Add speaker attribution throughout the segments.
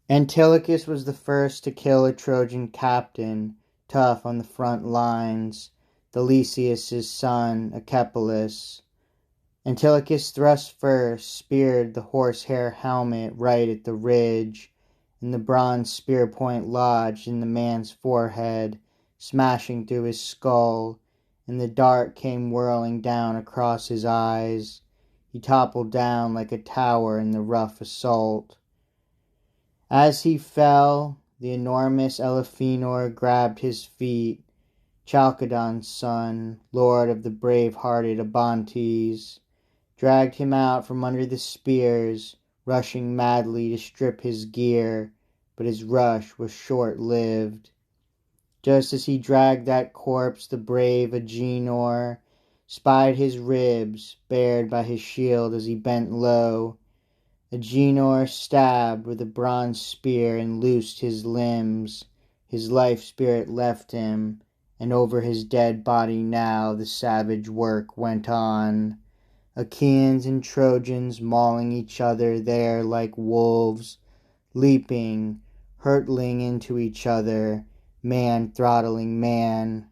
Speaker 1: Antilochus was the first to kill a Trojan captain, tough on the front lines, Theseus's son, Echepolus. Antilochus thrust first, speared the horsehair helmet right at the ridge, and the bronze spear point lodged in the man's forehead, smashing through his skull, and the dart came whirling down across his eyes. He toppled down like a tower in the rough assault. As he fell, the enormous Elephenor grabbed his feet, Chalcodon's son, lord of the brave-hearted Abantes, dragged him out from under the spears, rushing madly to strip his gear, but his rush was short-lived. Just as he dragged that corpse, the brave Agenor spied his ribs, bared by his shield as he bent low. Agenor stabbed with a bronze spear and loosed his limbs. His life spirit left him, and over his dead body now the savage work went on. Achaeans and Trojans mauling each other there like wolves, leaping, hurtling into each other, man throttling man.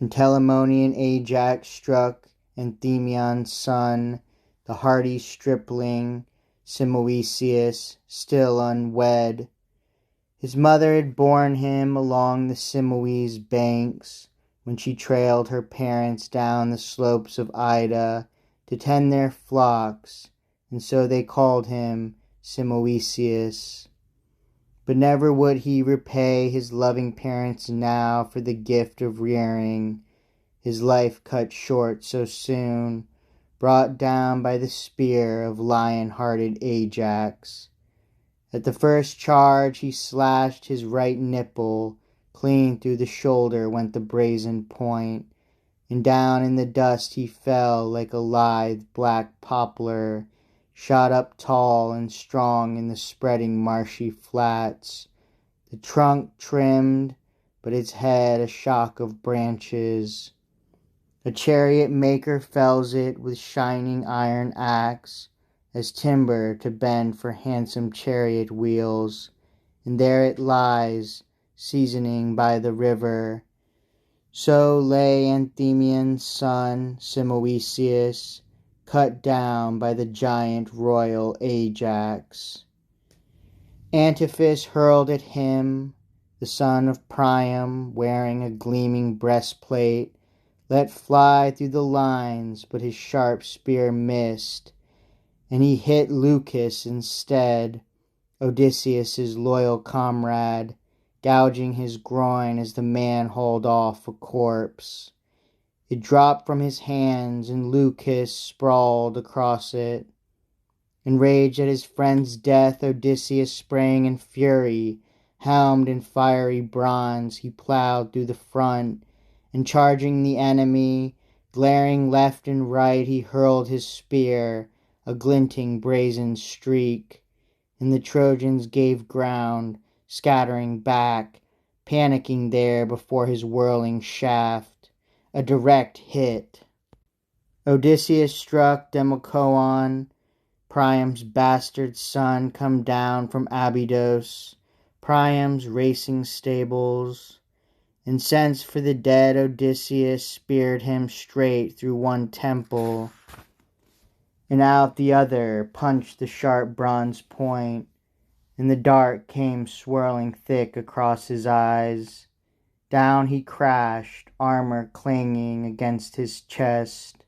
Speaker 1: And Telamonian Ajax struck Anthemion's son, the hardy stripling, Simoeisius, still unwed. His mother had borne him along the Simoe's banks, when she trailed her parents down the slopes of Ida to tend their flocks, and so they called him Simoeisius. But never would he repay his loving parents now for the gift of rearing, his life cut short so soon, brought down by the spear of lion-hearted Ajax. At the first charge he slashed his right nipple, clean through the shoulder went the brazen point, and down in the dust he fell like a lithe black poplar, shot up tall and strong in the spreading marshy flats, the trunk trimmed, but its head a shock of branches. A chariot maker fells it with shining iron axe, as timber to bend for handsome chariot wheels, and there it lies, seasoning by the river. So lay Anthemion's son, Simoeisius, cut down by the giant royal Ajax. Antiphus hurled at him, the son of Priam, wearing a gleaming breastplate, let fly through the lines, but his sharp spear missed, and he hit Leucus instead, Odysseus's loyal comrade, gouging his groin as the man hauled off a corpse. It dropped from his hands, and Leucus sprawled across it. Enraged at his friend's death, Odysseus sprang in fury. Helmed in fiery bronze, he plowed through the front, and charging the enemy, glaring left and right, he hurled his spear, a glinting brazen streak, and the Trojans gave ground, scattering back, panicking there before his whirling shaft. A direct hit. Odysseus struck Democoon, Priam's bastard son, come down from Abydos, Priam's racing stables. Incensed for the dead, Odysseus speared him straight through one temple, and out the other punched the sharp bronze point, and the dart came swirling thick across his eyes. Down he crashed, armor clanging against his chest,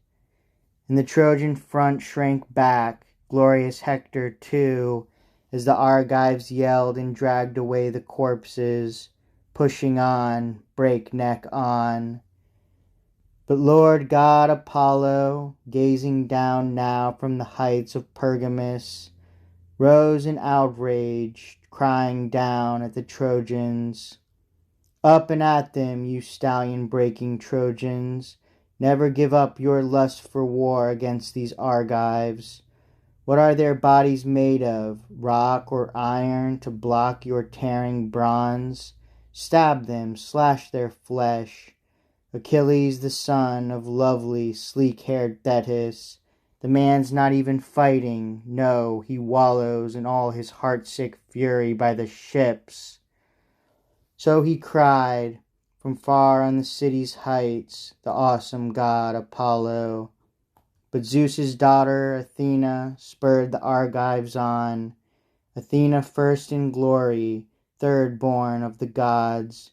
Speaker 1: and the Trojan front shrank back, glorious Hector too, as the Argives yelled and dragged away the corpses, pushing on, breakneck on. But Lord God Apollo, gazing down now from the heights of Pergamus, rose in outrage, crying down at the Trojans. Up and at them, you stallion-breaking Trojans. Never give up your lust for war against these Argives. What are their bodies made of, rock or iron, to block your tearing bronze? Stab them, slash their flesh. Achilles, the son of lovely, sleek-haired Thetis, The man's not even fighting, no, he wallows in all his heartsick fury by the ships. So he cried, from far on the city's heights, the awesome god Apollo. But Zeus's daughter, Athena, spurred the Argives on. Athena first in glory, third born of the gods.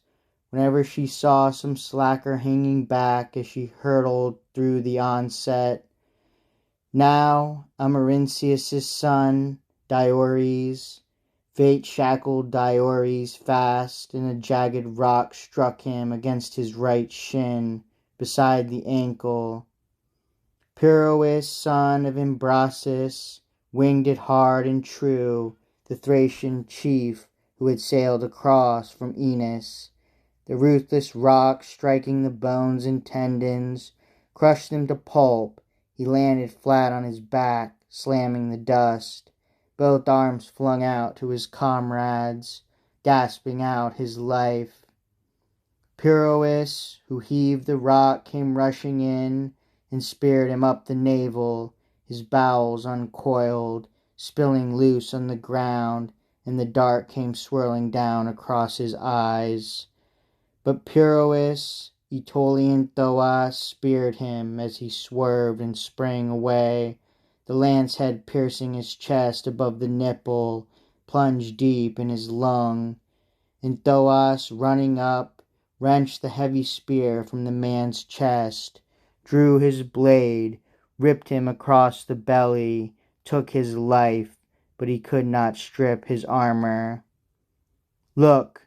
Speaker 1: Whenever she saw some slacker hanging back as she hurtled through the onset. Now Amarynceus' son, Diores, fate shackled Diores fast, and a jagged rock struck him against his right shin, beside the ankle. Pirous, son of Imbrasus, winged it hard and true, the Thracian chief who had sailed across from Enis. The ruthless rock, striking the bones and tendons, crushed them to pulp. He landed flat on his back, slamming the dust, both arms flung out to his comrades, gasping out his life. Pirous, who heaved the rock, came rushing in and speared him up the navel, his bowels uncoiled, spilling loose on the ground, and the dart came swirling down across his eyes. But Pirous, Aetolian Thoas, speared him as he swerved and sprang away, the lance head piercing his chest above the nipple, plunged deep in his lung. And Thoas, running up, wrenched the heavy spear from the man's chest, drew his blade, ripped him across the belly, took his life, but he could not strip his armor. Look!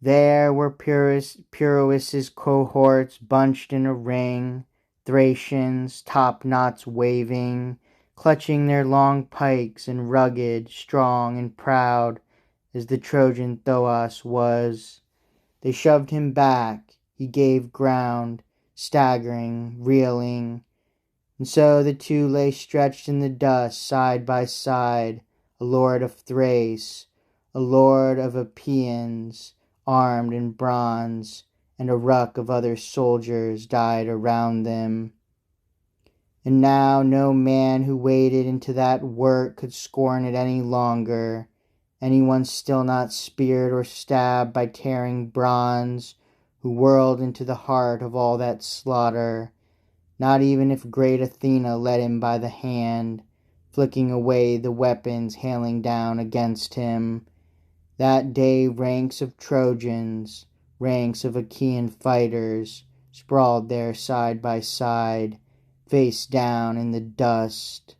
Speaker 1: There were Pirous' cohorts bunched in a ring, Thracians, top-knots waving, clutching their long pikes, and rugged, strong, and proud as the Trojan Thoas was. They shoved him back, he gave ground, staggering, reeling, and so the two lay stretched in the dust side by side, a lord of Thrace, a lord of Epeans, armed in bronze, and a ruck of other soldiers died around them. And now no man who waded into that work could scorn it any longer, anyone still not speared or stabbed by tearing bronze, who whirled into the heart of all that slaughter, not even if great Athena led him by the hand, flicking away the weapons hailing down against him. That day ranks of Trojans, ranks of Achaean fighters, sprawled there side by side, face down in the dust.